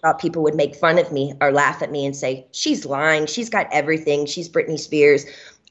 thought people would make fun of me or laugh at me and say, she's lying. She's got everything. She's Britney Spears.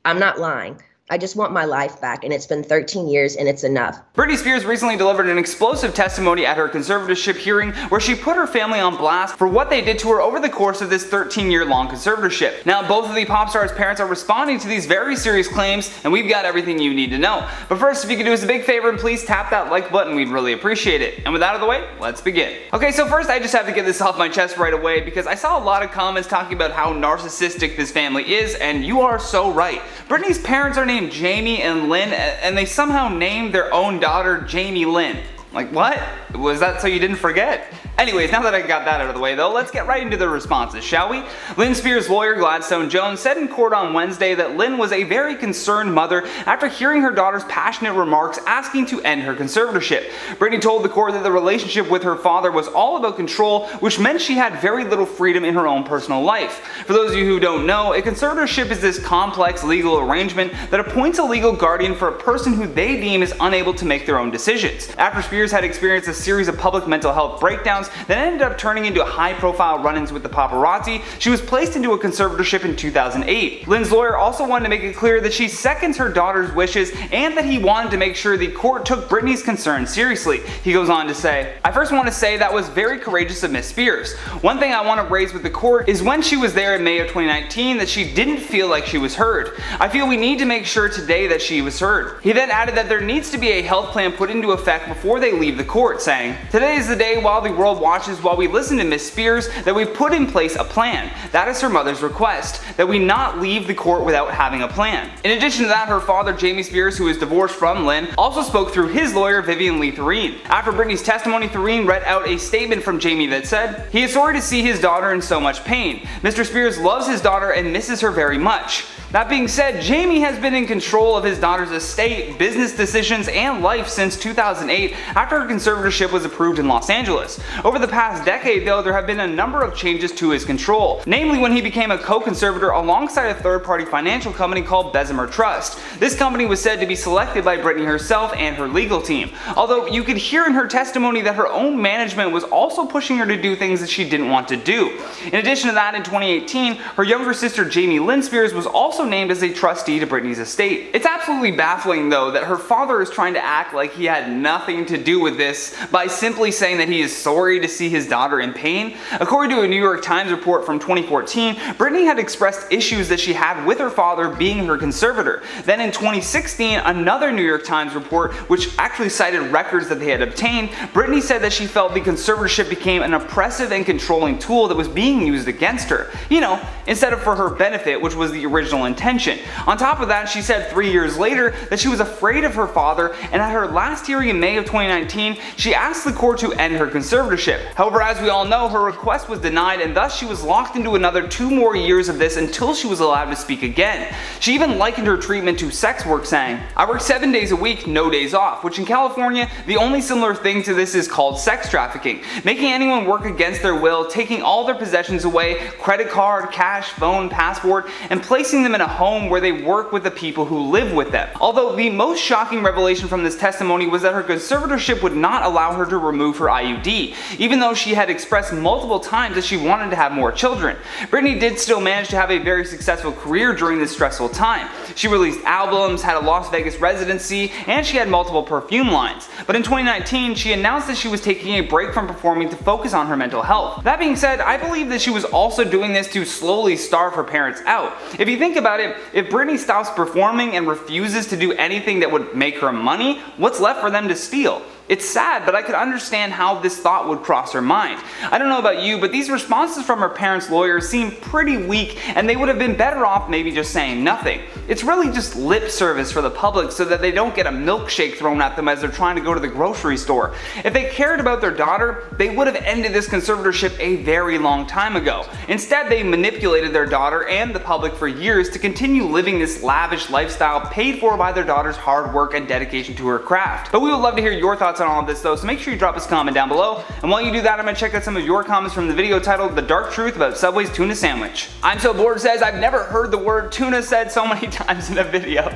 I'm not lying. I just want my life back, and it's been 13 years and it's enough. Britney Spears recently delivered an explosive testimony at her conservatorship hearing where she put her family on blast for what they did to her over the course of this 13-year-long conservatorship. Now, both of the pop star's parents are responding to these very serious claims, and we've got everything you need to know. But first, if you could do us a big favor and please tap that like button, we'd really appreciate it. And with that out of the way, let's begin. Okay, so first I just have to get this off my chest right away because I saw a lot of comments talking about how narcissistic this family is, and you are so right. Britney's parents are named Jamie and Lynn, and they somehow named their own daughter Jamie Lynn. Like, what? Was that so you didn't forget? Anyways, now that I got that out of the way though, let's get right into the responses, shall we? Lynn Spears' lawyer Gladstone Jones said in court on Wednesday that Lynn was a very concerned mother after hearing her daughter's passionate remarks asking to end her conservatorship. Britney told the court that the relationship with her father was all about control, which meant she had very little freedom in her own personal life. For those of you who don't know, a conservatorship is this complex legal arrangement that appoints a legal guardian for a person who they deem is unable to make their own decisions. After Spears had experienced a series of public mental health breakdowns that ended up turning into high-profile run-ins with the paparazzi, she was placed into a conservatorship in 2008. Lynn's lawyer also wanted to make it clear that she seconds her daughter's wishes and that he wanted to make sure the court took Britney's concerns seriously. He goes on to say, "I first want to say that was very courageous of Miss Spears. One thing I want to raise with the court is when she was there in May of 2019 that she didn't feel like she was heard. I feel we need to make sure today that she was heard." He then added that there needs to be a health plan put into effect before they leave the court, saying, "Today is the day while the world watches while we listen to Miss Spears that we put in place a plan. That is her mother's request, that we not leave the court without having a plan." In addition to that, her father Jamie Spears, who is divorced from Lynn, also spoke through his lawyer Vivian Lee Thureen. After Britney's testimony, Thureen read out a statement from Jamie that said, "He is sorry to see his daughter in so much pain. Mr. Spears loves his daughter and misses her very much. That being said, Jamie has been in control of his daughter's estate, business decisions, and life since 2008 after her conservatorship was approved in Los Angeles. Over the past decade though, there have been a number of changes to his control, namely when he became a co-conservator alongside a third-party financial company called Bessemer Trust. This company was said to be selected by Britney herself and her legal team, although you could hear in her testimony that her own management was also pushing her to do things that she didn't want to do. In addition to that, in 2018, her younger sister Jamie Lynn Spears was also named as a trustee to Britney's estate. It's absolutely baffling though that her father is trying to act like he had nothing to do with this by simply saying that he is sorry to see his daughter in pain. According to a New York Times report from 2014, Britney had expressed issues that she had with her father being her conservator. Then in 2016, another New York Times report, which actually cited records that they had obtained, Britney said that she felt the conservatorship became an oppressive and controlling tool that was being used against her. You know, instead of for her benefit, which was the original intention. On top of that, she said 3 years later that she was afraid of her father, and at her last hearing in May of 2019, she asked the court to end her conservatorship. However, as we all know, her request was denied, and thus she was locked into another 2 more years of this until she was allowed to speak again. She even likened her treatment to sex work, saying, "I work 7 days a week, no days off," which in California, the only similar thing to this is called sex trafficking, making anyone work against their will, taking all their possessions away, credit card, cash, phone, passport, and placing them in a home where they work with the people who live with them. Although the most shocking revelation from this testimony was that her conservatorship would not allow her to remove her IUD, even though she had expressed multiple times that she wanted to have more children. Britney did still manage to have a very successful career during this stressful time. She released albums, had a Las Vegas residency, and she had multiple perfume lines. But in 2019, she announced that she was taking a break from performing to focus on her mental health. That being said, I believe that she was also doing this to slowly starve her parents out. If you think about it, if Britney stops performing and refuses to do anything that would make her money, what's left for them to steal? It's sad, but I could understand how this thought would cross her mind. I don't know about you, but these responses from her parents' lawyers seem pretty weak, and they would have been better off maybe just saying nothing. It's really just lip service for the public so that they don't get a milkshake thrown at them as they're trying to go to the grocery store. If they cared about their daughter, they would have ended this conservatorship a very long time ago. Instead, they manipulated their daughter and the public for years to continue living this lavish lifestyle paid for by their daughter's hard work and dedication to her craft. But we would love to hear your thoughts on all of this though, so make sure you drop us a comment down below. And while you do that, I'm going to check out some of your comments from the video titled "The Dark Truth About Subway's Tuna Sandwich." I'm so bored says, "I've never heard the word tuna said so many times in a video."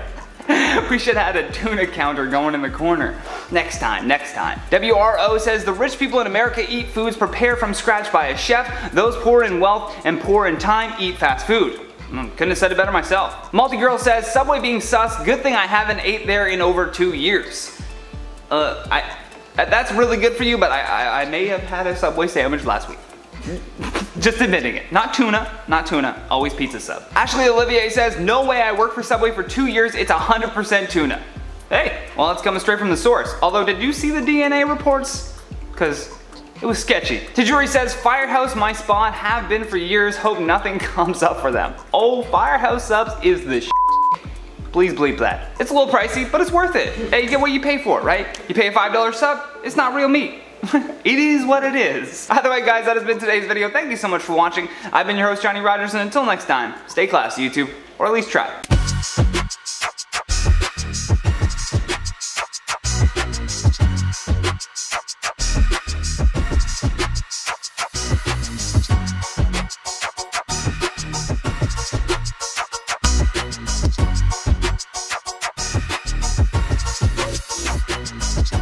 We should have had a tuna counter going in the corner. Next time, next time. WRO says the rich people in America eat foods prepared from scratch by a chef. Those poor in wealth and poor in time eat fast food. Couldn't have said it better myself. Multi-Girl says, Subway being sus, good thing I haven't ate there in over 2 years. That's really good for you, but I may have had a Subway sandwich last week. Just admitting it. Not tuna, always pizza sub. Ashley Olivier says, no way, I worked for Subway for 2 years, it's 100% tuna. Hey, well, it's coming straight from the source. Although, did you see the DNA reports? Because it was sketchy. Tajuri says, Firehouse my spot, have been for years, hope nothing comes up for them. Oh, Firehouse subs is the shit. Please bleep that. It's a little pricey, but it's worth it. Hey, you get what you pay for, right? You pay a $5 sub, it's not real meat. It is what it is. Either way, guys, that has been today's video. Thank you so much for watching. I've been your host, Johnny Rogers, and until next time, stay classy, YouTube, or at least try.